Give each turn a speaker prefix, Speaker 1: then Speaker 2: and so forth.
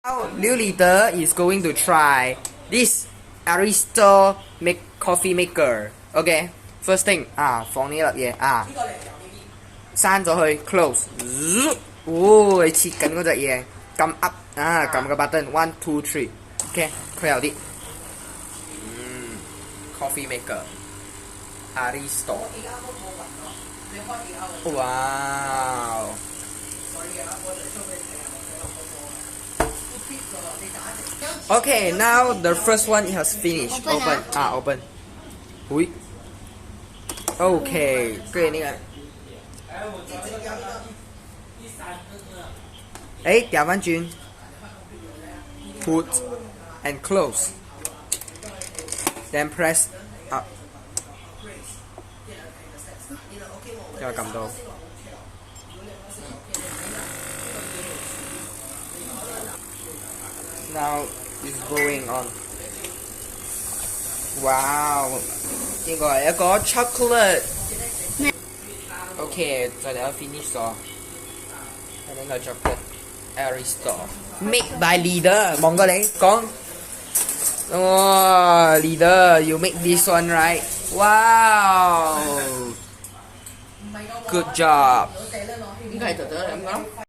Speaker 1: Now, new leader is going to try this Aristo make coffee maker. Okay, first thing 放呢粒嘢閂咗佢 close。你切緊嗰隻嘢，撳 up 撳個 button one two three。OK， 佢有啲coffee maker Aristo。哇！Okay, now the first one has finished. Open. Open. Ui. Okay, 跟住呢個，調翻轉 ，put and close, then press up， 之後撳到。Now it's going on. Wow， 呢個係一個 chocolate。OK， 就嚟有 finish 咗。睇呢個 chocolate Aristo made by leader。望過你講，哇 ，leader you make this one right？ Wow，good job。應該係就咁講。